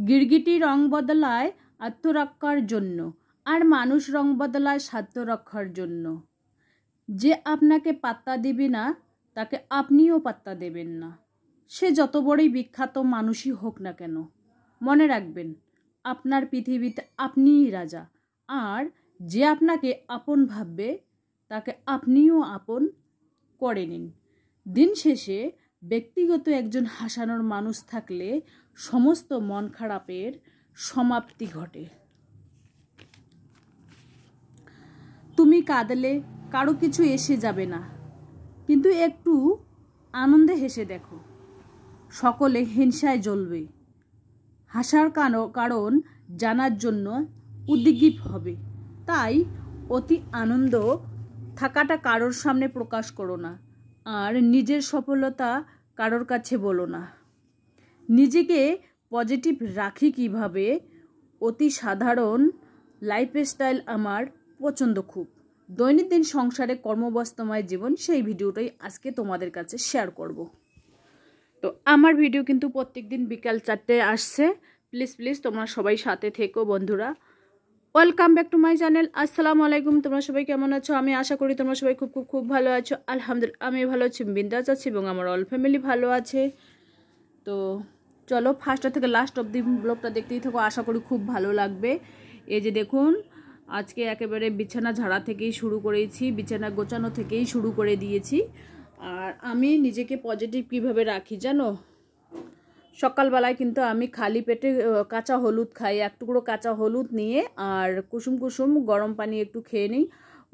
গিরগিটি রং বদলায় আত্মরক্ষার জন্য, আর মানুষ রং বদলায় স্বার্থ রক্ষার জন্য। যে আপনাকে পাত্তা দেবে না তাকে আপনিও পাত্তা দেবেন না, সে যত বড়ই বিখ্যাত মানুষই হোক না কেন। মনে রাখবেন, আপনার পৃথিবীতে আপনিই রাজা, আর যে আপনাকে আপন ভাববে তাকে আপনিও আপন করে নিন। দিন শেষে ব্যক্তিগত একজন হাসানোর মানুষ থাকলে সমস্ত মন খারাপের সমাপ্তি ঘটে। তুমি কাঁদলে কারো কিছু এসে যাবে না, কিন্তু একটু আনন্দে হেসে দেখো, সকলে হিংসায় জ্বলবে। হাসার কারণ জানার জন্য উদ্গ্রীব হবে, তাই অতি আনন্দ থাকাটা কারোর সামনে প্রকাশ করো না, আর নিজের সফলতা কারোর কাছে বলো না। নিজেকে পজিটিভ রাখি কিভাবে, অতি সাধারণ লাইফস্টাইল আমার পছন্দ খুব। দৈনন্দিন সংসারে কর্মব্যস্তময় জীবন, সেই ভিডিওটাই আজকে তোমাদের কাছে শেয়ার করব। তো আমার ভিডিও কিন্তু প্রত্যেক দিন বিকাল 4টায় আসছে। প্লিজ তোমরা সবাই সাথে থেকো বন্ধুরা। Welcome back to my channel. আসসালামু আলাইকুম। তোমরা সবাই কেমন আছো? আমি আশা করি তোমরা সবাই খুব ভালো আছো। আলহামদুলিল্লাহ আমি ভালো আছি, বিন্দাস আছি, এবং আমার অল ফ্যামিলি ভালো আছে। তো চলো ফার্স্ট থেকে লাস্ট অবধি ব্লগটা দেখতেই থাকো, আশা করি খুব ভালো লাগবে। এই যে দেখুন, আজকে একেবারে বিছানা ঝাড়া থেকেই শুরু করেছি, বিছানা গোছানো থেকেই শুরু করে দিয়েছি। আর আমি নিজেকে পজিটিভ কিভাবে রাখি জানো? সকালবেলায় কিন্তু আমি খালি পেটে কাঁচা হলুদ খাই, এক টুকরো কাঁচা হলুদ নিয়ে আর কুসুম গরম পানি একটু খেয়ে নিই,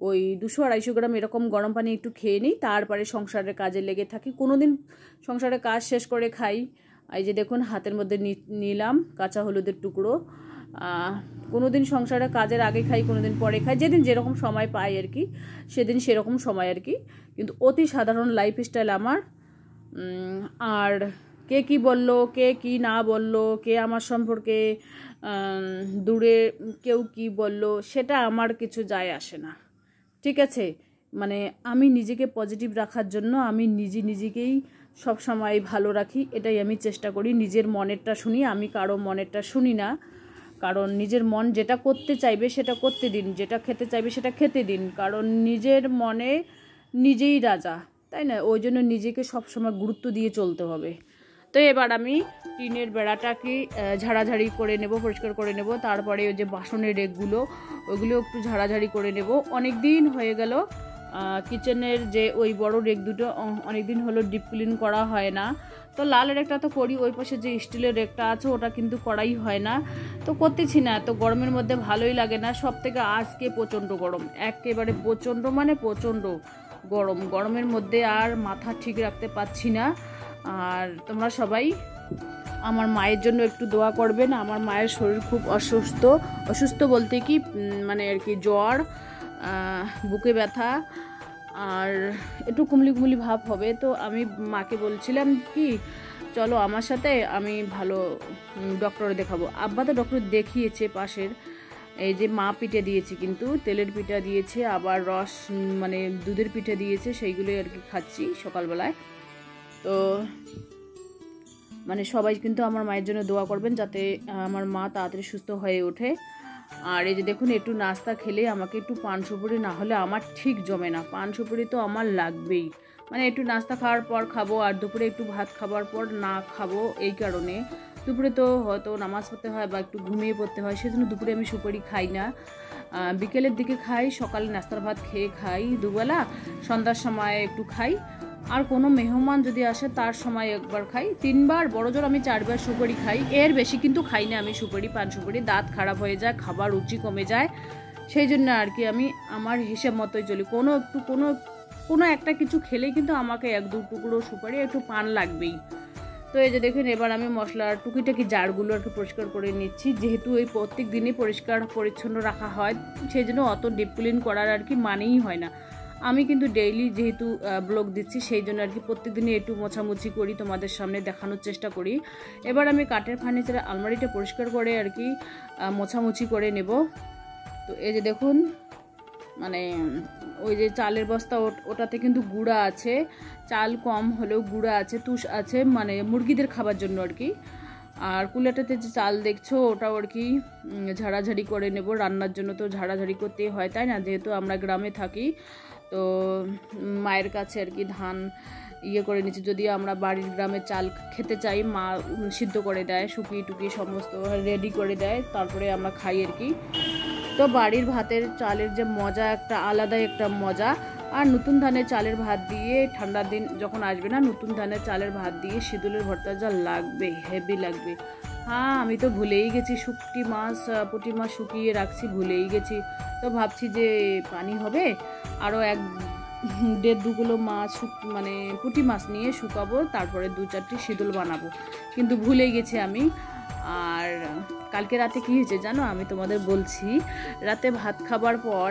ওই 200-250 গ্রাম এরকম গরম পানি একটু খেয়ে নিই। তারপরে সংসারের কাজে লেগে থাকি। কোনোদিন সংসারের কাজ শেষ করে খাই। এই যে দেখুন, হাতের মধ্যে নিলাম কাঁচা হলুদের টুকরো। কোনোদিন সংসারের কাজের আগে খাই, কোনোদিন পরে খাই, যেদিন যেরকম সময় পাই আর কি, সেদিন সেরকম সময় আর কি। কিন্তু অতি সাধারণ লাইফস্টাইল আমার। আর কে কি বলল, কে কি না বলল, কে আমার সম্পর্কে দূরে কেউ কি বলল, সেটা আমার কিছু যায় আসে না, ঠিক আছে? মানে আমি নিজেকে পজিটিভ রাখার জন্য আমি নিজেকেই সব সময় ভালো রাখি, এটাই আমি চেষ্টা করি। নিজের মনেরটা শুনি, আমি কারো মনেরটা শুনি না। কারণ নিজের মন যেটা করতে চাইবে সেটা করতে দিন, যেটা খেতে চাইবে সেটা খেতে দিন, কারণ নিজের মনে নিজেই রাজা, তাই না? ওই জন্য নিজেকে সবসময় গুরুত্ব দিয়ে চলতে হবে। তো এবার আমি টিনের বেড়াটাকে ঝাড়াঝাড়ি করে নেব, পরিষ্কার করে নেব। তারপরে ওই যে বাসনের রেকগুলো, ওইগুলো একটু ঝাড়াঝাড়ি করে নেব। অনেক দিন হয়ে গেল কিচেনের যে ওই বড় রেক দুটো অনেক দিন হলো ডিপ ক্লিন করা হয় না। তো লাল রেকটা তো করি, ওই পাশে যে স্টিলের রেকটা আছে ওটা কিন্তু করাই হয় না, তো করতেছি না। তো গরমের মধ্যে ভালোই লাগে না। সব থেকে আজকে প্রচণ্ড গরম, একেবারে প্রচণ্ড মানে প্রচণ্ড গরম। গরমের মধ্যে আর মাথা ঠিক রাখতে পারছি না। আর তোমরা সবাই আমার মায়ের জন্য একটু দোয়া করবেন। আমার মায়ের শরীর খুব অসুস্থ বলতে কি মানে আর কি, জ্বর, বুকে ব্যথা, আর একটু কুমলি ভাব হবে। তো আমি মাকে বলছিলাম কি, চলো আমার সাথে, আমি ভালো ডক্টরে দেখাবো। আব্বা তো ডক্টর দেখিয়েছে পাশের, এই যে মা পিঠে দিয়েছে, কিন্তু তেলের পিঠা দিয়েছে, আবার রস মানে দুধের পিঠে দিয়েছে, সেইগুলোই আর কি খাচ্ছি সকালবেলায়। তো মানে সবাই কিন্তু আমার মায়ের জন্য দোয়া করবেন, যাতে আমার মা তাড়াতাড়ি সুস্থ হয়ে ওঠে। আর এই যে দেখুন, একটু নাস্তা খেলে আমাকে একটু পান সুপুরি না হলে আমার ঠিক জমে না। পান সুপুরি তো আমার লাগবেই, মানে একটু নাস্তা খাওয়ার পর খাবো, আর দুপুরে একটু ভাত খাবার পর না খাবো। এই কারণে দুপুরে তো হয়তো নামাজ পড়তে হয় বা একটু ঘুমিয়ে পড়তে হয়, সেজন্য দুপুরে আমি সুপারি খাই না। বিকেলের দিকে খাই, সকালে নাস্তার ভাত খেয়ে খাই দুবেলা, সন্ধ্যার সময় একটু খাই, আর কোনো মেহমান যদি আসে তার সময় একবার খাই। 3বার, বড় জোর আমি 4বার সুপারি খাই, এর বেশি কিন্তু খাই না আমি সুপারি, পান সুপারি। দাঁত খারাপ হয়ে যায়, খাবার রুচি কমে যায়, সেই জন্য আর কি আমি আমার হিসেব মতোই চলি। কোনো একটা কিছু খেলেই কিন্তু আমাকে 1-2 টুকরো সুপারি, একটু পান লাগবেই। তো এই যে দেখুন, এবার আমি মশলার টুকিটাকি জারগুলো আর কি পরিষ্কার করে নিচ্ছি, যেহেতু এই প্রত্যেক দিনই পরিষ্কার পরিচ্ছন্ন রাখা হয়, সেই জন্য অত ডিপ ক্লিন করার আর কি মানেই হয় না। আমি কিন্তু ডেইলি যেহেতু ব্লগ দিচ্ছি, সেই জন্য আর কি প্রত্যেকদিনই একটু মোছামুছি করি, তোমাদের সামনে দেখানোর চেষ্টা করি। এবার আমি কাঠের ফার্নিচারের আলমারিটা পরিষ্কার করে আর কি মোছামুছি করে নেব। তো এই যে দেখুন, মানে ওই যে চালের বস্তা, ওটাতে কিন্তু গুঁড়া আছে, চাল কম হলেও গুঁড়া আছে, তুষ আছে, মানে মুরগিদের খাবার জন্য আর কি। আর কুলেটাতে যে চাল দেখছো ওটাও আর কি ঝাড়াঝাড়ি করে নেব, রান্নার জন্য তো ঝাড়াঝাড়ি করতেই হয় তাই না, যেহেতু আমরা গ্রামে থাকি। তো মায়ের কাছে আর কি ধান করে নিচ্ছি, যদিও আমরা বাড়ির গ্রামে চাল খেতে চাই, মা সিদ্ধ করে দেয়, শুকিয়ে টুকিয়ে সমস্ত রেডি করে দেয়, তারপরে আমরা খাই আর কি। তো বাড়ির ভাতের চালের যে মজা একটা আলাদাই একটা মজা। আর নতুন ধানের চালের ভাত দিয়ে ঠান্ডার দিন যখন আসবে না, নতুন ধানের চালের ভাত দিয়ে সিঁদুলের ভর্তা যা লাগবে, হেভি লাগবে। হ্যাঁ, আমি তো ভুলেই গেছি, পুঁটি মাছ শুকিয়ে রাখছি, ভুলেই গেছি। তো ভাবছি যে পানি হবে, আরও 1-1.5 কিলো মাছ মানে পুঁটি মাছ নিয়ে শুকাবো, তারপরে 2-4টি সিঁদুল বানাবো, কিন্তু ভুলে গেছি আমি। আর কালকে রাতে কী হয়েছে জানো, আমি তোমাদের বলছি। রাতে ভাত খাবার পর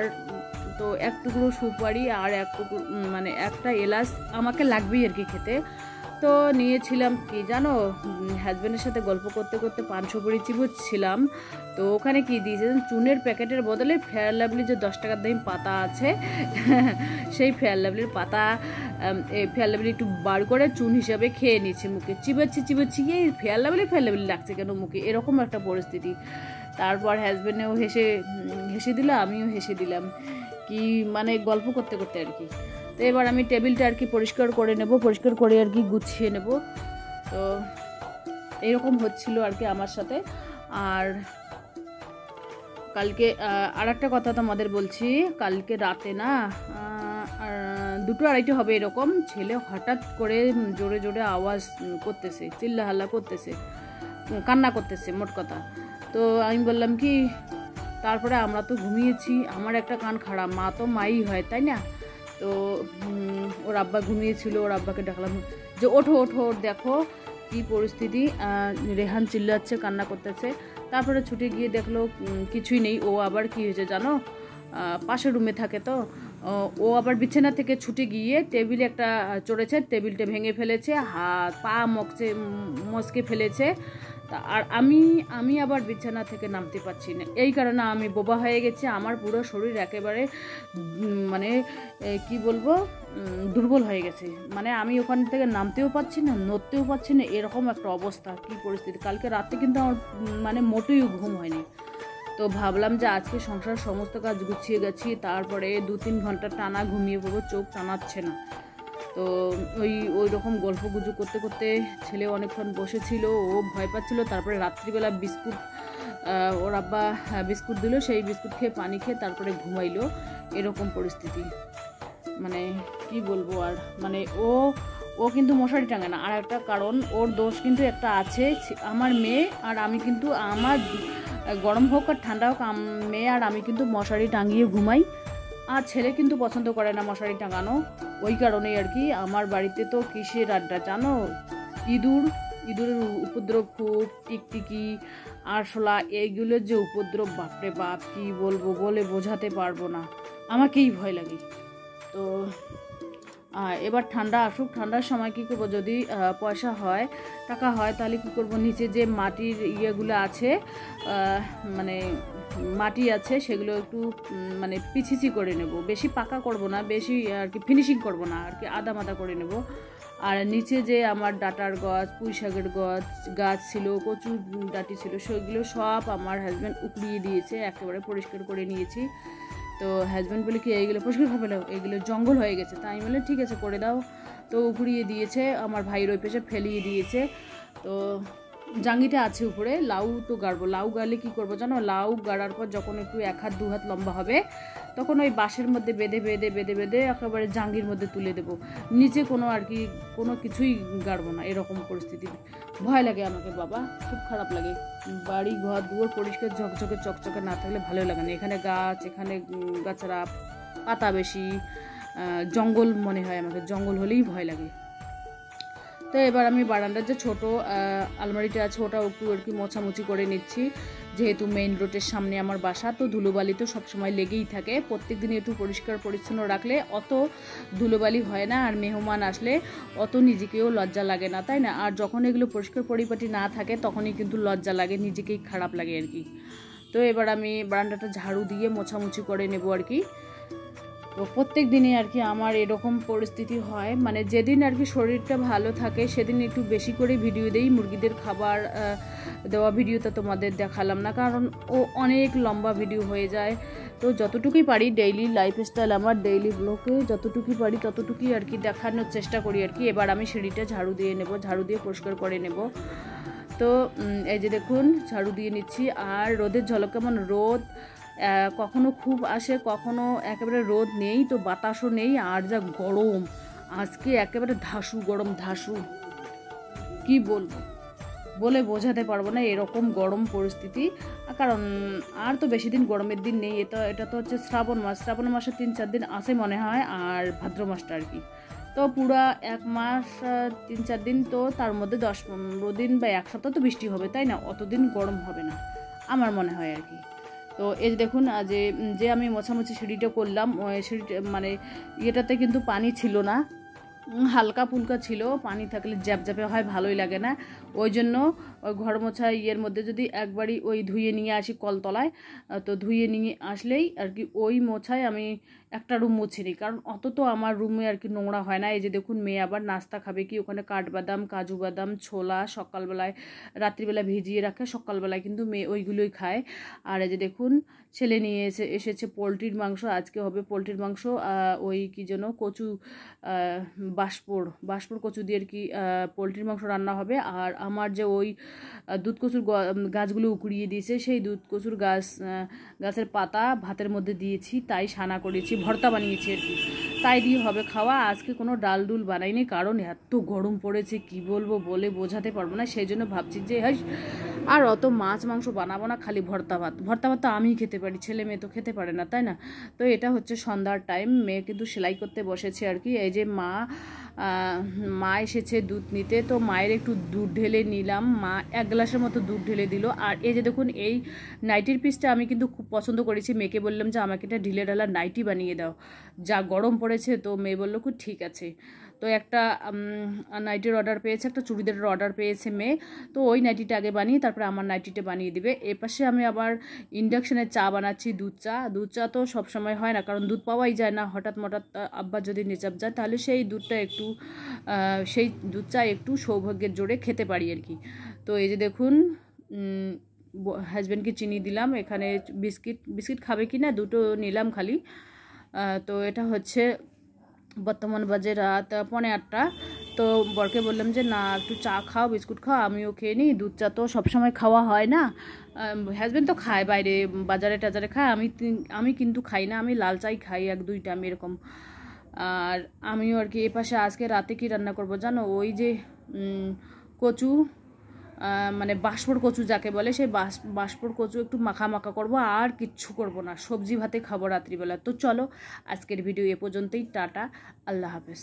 তো 1 টুকরো সুপারি আর 1 টুকরো মানে একটা এলাচ আমাকে লাগবেই আর কি খেতে। তো নিয়েছিলাম কি জানো, হাজব্যান্ডের সাথে গল্প করতে করতে পান সুপারি চিবোচ্ছিলাম। তো ওখানে কি দিয়েছে, চুনের প্যাকেটের বদলে ফেয়ার লাভলি যে 10 টাকার দাম পাতা আছে সেই ফেয়ার লাভলির পাতা, ফেয়ার লাভলি একটু বার করে চুন হিসাবে খেয়ে নিচ্ছে, মুখে চিবাচ্ছি এই ফেয়ার লাভলি লাগছে কেন মুখে, এরকম একটা পরিস্থিতি। তারপর হাজব্যান্ডেও হেসে দিল, আমিও হেসে দিলাম, কি মানে গল্প করতে করতে আর কি। তো এবার আমি টেবিলটা আর কি পরিষ্কার করে নেব, পরিষ্কার করে আর কি গুছিয়ে নেব। তো এরকম হচ্ছিল আর কি আমার সাথে। আর কালকে আর একটা কথা তোমাদের বলছি, কালকে রাতে না 2-2:30 হবে এরকম, ছেলে হঠাৎ করে জোরে জোরে আওয়াজ করতেছে, চিল্লাহাল্লা করতেছে, কান্না করতেছে মোট কথা। তো আমি বললাম কি, তারপরে আমরা তো ঘুমিয়েছি, আমার একটা কান খারাপ, মা তো মাই হয় তাই না। তো ওর আব্বা ঘুমিয়েছিল, ওর আব্বাকে ডাকলাম যে ওঠো দেখো কি পরিস্থিতি, রেহান চিল্লাচ্ছে, কান্না করতেছে। তারপরে ছুটে গিয়ে দেখলো কিছুই নেই। ও আবার কি হয়েছে জানো, পাশের রুমে থাকে, তো ও আবার বিছানা থেকে ছুটে গিয়ে টেবিলে একটা চড়েছে, টেবিলটা ভেঙে ফেলেছে, হাত পা মচকে ফেলেছে। আর আমি আবার বিছানা থেকে নামতে পারছি না, এই কারণে আমি বোবা হয়ে গেছি। আমার পুরো শরীর একেবারে মানে কি বলবো, দুর্বল হয়ে গেছে। মানে আমি ওখান থেকে নামতেও পারছি না, নড়তেও পারছি না, এরকম একটা অবস্থা, কি পরিস্থিতি। কালকে রাতে কিন্তু আমার মানে মোটেই ঘুম হয়নি। তো ভাবলাম যে আজকে সংসার সমস্ত কাজ গুছিয়ে গেছি, তারপরে 2-3 ঘন্টা টানা ঘুমিয়ে পড়বো, চোখ টানাচ্ছে না। তো ওই রকম গল্প গুজব করতে করতে ছেলে অনেকক্ষণ বসেছিল, ও ভয় পাচ্ছিল। তারপরে রাত্রিবেলা বিস্কুট, ওর আব্বা বিস্কুট দিল, সেই বিস্কুট খেয়ে পানি খেয়ে তারপরে ঘুমাইলো, এরকম পরিস্থিতি। মানে কি বলবো আর, মানে ও কিন্তু মশারি টাঙে না। আর একটা কারণ, ওর দোষ কিন্তু একটা আছে, আমার মেয়ে আর আমি কিন্তু, আমার গরম হোক আর ঠান্ডা হোক, মেয়ে আর আমি কিন্তু মশারি টাঙিয়ে ঘুমাই। আর ছেলে কিন্তু পছন্দ করে না মশারি টাঙানো, ওই কারণেই আর কি। আমার বাড়িতে তো কিসের আড্ডা জানো, ইঁদুরের উপদ্রব খুব, টিকটিকি, আরশোলা, এইগুলোর যে উপদ্রব, বাপরে বাপ, কি বলবো, বলে বোঝাতে পারবো না, আমাকেই ভয় লাগে। তো এবার ঠান্ডা আসুক, ঠান্ডার সময় কী করবো, যদি পয়সা হয়, টাকা হয়, তাহলে কী করবো, নিচে যে মাটির ইয়েগুলো আছে, মানে মাটি আছে, সেগুলো একটু মানে পিছিচি করে নেব, বেশি পাকা করব না, বেশি আর কি ফিনিশিং করব না আর কি, আদা করে নেব। আর নিচে যে আমার ডাটার গাছ, পুঁই শাকের গাছ ছিল, কচু ডাঁটি ছিল, সেগুলো সব আমার হাজব্যান্ড উপড়িয়ে দিয়েছে, একেবারে পরিষ্কার করে নিয়েছি। তো হাজব্যান্ড বলে কি, এইগুলো পরিষ্কার ভাবে নাও, এইগুলো জঙ্গল হয়ে গেছে। তাই আমি বললাম ঠিক আছে করে দাও। তো উপড়িয়ে দিয়েছে, আমার ভাইয়ের ওই পেশে ফেলিয়ে দিয়েছে। তো জাঙ্গিটা আছে উপরে, লাউ তো গাড়বো, লাউ গাড়লে কী করবো জানো, লাউ গাড়ার পর যখন একটু 1 হাত 2 হাত লম্বা হবে, তখন ওই বাঁশের মধ্যে বেঁধে একেবারে জাঙ্গির মধ্যে তুলে দেবো, নিচে কোনো আর কি কোনো কিছুই গাড়বো না, এরকম পরিস্থিতি। ভয় লাগে আমাকে বাবা, খুব খারাপ লাগে। বাড়ি ঘর দুয়ার পরিষ্কার ঝকঝকে চকচকে না থাকলে ভালো লাগে না। এখানে গাছ, এখানে গাছরা, পাতা বেশি, জঙ্গল মনে হয় আমাকে, জঙ্গল হলেই ভয় লাগে। তো এবার আমি বারান্দার যে ছোটো আলমারিটা আছে, ওটাও একটু আর কি মোছামুছি করে নিচ্ছি, যেহেতু মেইন রোডের সামনে আমার বাসা। তো ধুলোবালি তো সবসময় লেগেই থাকে, প্রত্যেক দিন একটু পরিষ্কার পরিচ্ছন্ন রাখলে অত ধুলোবালি হয় না, আর মেহমান আসলে অত নিজেকেও লজ্জা লাগে না, তাই না। আর যখন এগুলো পরিষ্কার পরিপাটি না থাকে, তখনই কিন্তু লজ্জা লাগে, নিজেকেই খারাপ লাগে আর কি। তো এবার আমি বারান্দাটা ঝাড়ু দিয়ে মোছামুছি করে নেব আর কি। তো প্রত্যেক দিনই আর কি আমার এরকম পরিস্থিতি হয়, মানে যেদিন আর কি শরীরটা ভালো থাকে সেদিন একটু বেশি করে ভিডিও দেই। মুরগিদের খাবার দেওয়া ভিডিওটা তোমাদের দেখালাম না, কারণ ও অনেক লম্বা ভিডিও হয়ে যায়। তো যতটুকুই পারি ডেইলি লাইফস্টাইল আমার ডেইলি ব্লগে যতটুকুই পারি ততটুকুই আর কি দেখানোর চেষ্টা করি আর কি। এবার আমি সিঁড়িটা ঝাড়ু দিয়ে নেব, ঝাড়ু দিয়ে পরিষ্কার করে নেব। তো এই যে দেখুন ঝাড়ু দিয়ে নিচ্ছি। আর রোদের ঝলক কেমন, রোদ কখনো খুব আসে, কখনো একেবারে রোদ নেই, তো বাতাসও নেই। আর যা গরম আজকে, একেবারে ধাসু গরম, ধাসু কি বলবো, বলে বোঝাতে পারবো না, এরকম গরম পরিস্থিতি। কারণ আর তো বেশি দিন গরমের দিন নেই। এটা তো হচ্ছে শ্রাবণ মাস, শ্রাবণ মাসে 3-4 দিন আসে মনে হয়, আর ভাদ্র মাসটা আর কি। তো পুরা 1 মাস 3-4 দিন, তো তার মধ্যে 10-15 দিন বা 1 সপ্তাহ তো বৃষ্টি হবে, তাই না? অতদিন গরম হবে না আমার মনে হয় আর কি। তো এই দেখুন যে আমি মোছামুছি সিঁড়িটা করলাম, সিঁড়িটা মানে ইয়েটাতে কিন্তু পানি ছিল না, হালকা ফুলকা ছিল। পানি থাকলে জ্যাপজ্যাপে হয়, ভালোই লাগে না। ওই জন্য ওই ঘর মোছা ইয়ের মধ্যে যদি একবারই ওই ধুয়ে নিয়ে আসি কলতলায়, তো ধুয়ে নিয়ে আসলেই আর কি ওই মোছায় আমি একটা রুম মুছে নিই, কারণ অত তো আমার রুমে আর কি নোংরা হয় না। এই যে দেখুন মেয়ে আবার নাস্তা খাবে কি, ওখানে কাঠবাদাম, কাজু বাদাম, ছোলা সকালবেলায় রাত্রিবেলায় ভিজিয়ে রাখে, সকালবেলায় কিন্তু মেয়ে ওইগুলোই খায়। আর এই যে দেখুন ছেলে নিয়ে এসেছে পোলট্রির মাংস, আজকে হবে পোলট্রির মাংস। ওই কি যেন কচু, বাঁশপুর কচু দিয়ে আর কি পোলট্রির মাংস রান্না হবে। আর আমার যে ওই দুধ কচুর গাছগুলো উকুড়িয়ে দিয়েছে, সেই দুধ কচুর গাছের পাতা ভাতের মধ্যে দিয়েছি, তাই সানা করেছি, ভর্তা বানিয়েছি আর কি, তাই দিয়ে হবে খাওয়া। আজকে কোনো ডাল ডুল বানাইনি, কারণ এত গরম পড়েছে কি বলবো, বলে বোঝাতে পারবো না। সেই জন্য ভাবছি যে আর অত মাছ মাংস বানাবো না, খালি ভর্তা ভাত তো আমি খেতে পারি, ছেলে মেয়ে তো খেতে পারে না, তাই না? তো এটা হচ্ছে সন্ধ্যার টাইম, মেয়ে কিন্তু সেলাই করতে বসেছে আর কি। এই যে মা এসেছে দুধ নিতে, তো মায়ের একটু দুধ ঢেলে নিলাম, মা 1 গ্লাসের মতো দুধ ঢেলে দিল। আর এই যে দেখুন এই নাইটির পিসটা আমি কিন্তু খুব পছন্দ করেছি, মেয়েকে বললাম যে আমাকে এটা ঢিলে ঢালা নাইটি বানিয়ে দাও, যা গরম পড়েছে। তো মেয়ে বললো খুব ঠিক আছে। তো একটা নাইটির অর্ডার পেয়েছে, একটা চুড়িদারের অর্ডার পেয়েছে মেয়ে, তো ওই নাইটিটা আগে বানিয়ে তারপরে আমার নাইটিটা বানিয়ে দিবে। এপাশে আমি আবার ইন্ডাকশানে চা বানাচ্ছি, দুধ চা তো সবসময় হয় না, কারণ দুধ পাওয়াই যায় না। হঠাৎ আব্বা যদি নিচাপ যায়, তাহলে সেই দুধ চা একটু সৌভাগ্যের জোরে খেতে পারি আর কি। তো এই যে দেখুন হাজব্যান্ডকে চিনি দিলাম, এখানে বিস্কিট খাবে কি না দুটো নিলাম খালি। তো এটা হচ্ছে বর্তমান বাজে রাত 7:45। তো বরকে বললাম যে না একটু চা খাও, বিস্কুট খাও, আমিও খেয়ে নিই। দুধ চা তো সবসময় খাওয়া হয় না, হাজব্যান্ড তো খায় বাইরে বাজারে টাজারে খায়, আমি কিন্তু খাই না, আমি লাল চাই খাই 1-2 টাইম এরকম। আর আমিও আর কি এপাশে আজকে রাতে কি রান্না করব জানো, ওই যে কচু, মানে বাঁশপুর কচু যাকে বলে, সেই বাঁশপুর কচু একটু মাখা করব, আর কিচ্ছু করব না, সবজি ভাতে খাবো রাত্রিবেলা। তো চলো আজকের ভিডিও এ পর্যন্তই, টাটা, আল্লাহ হাফেজ।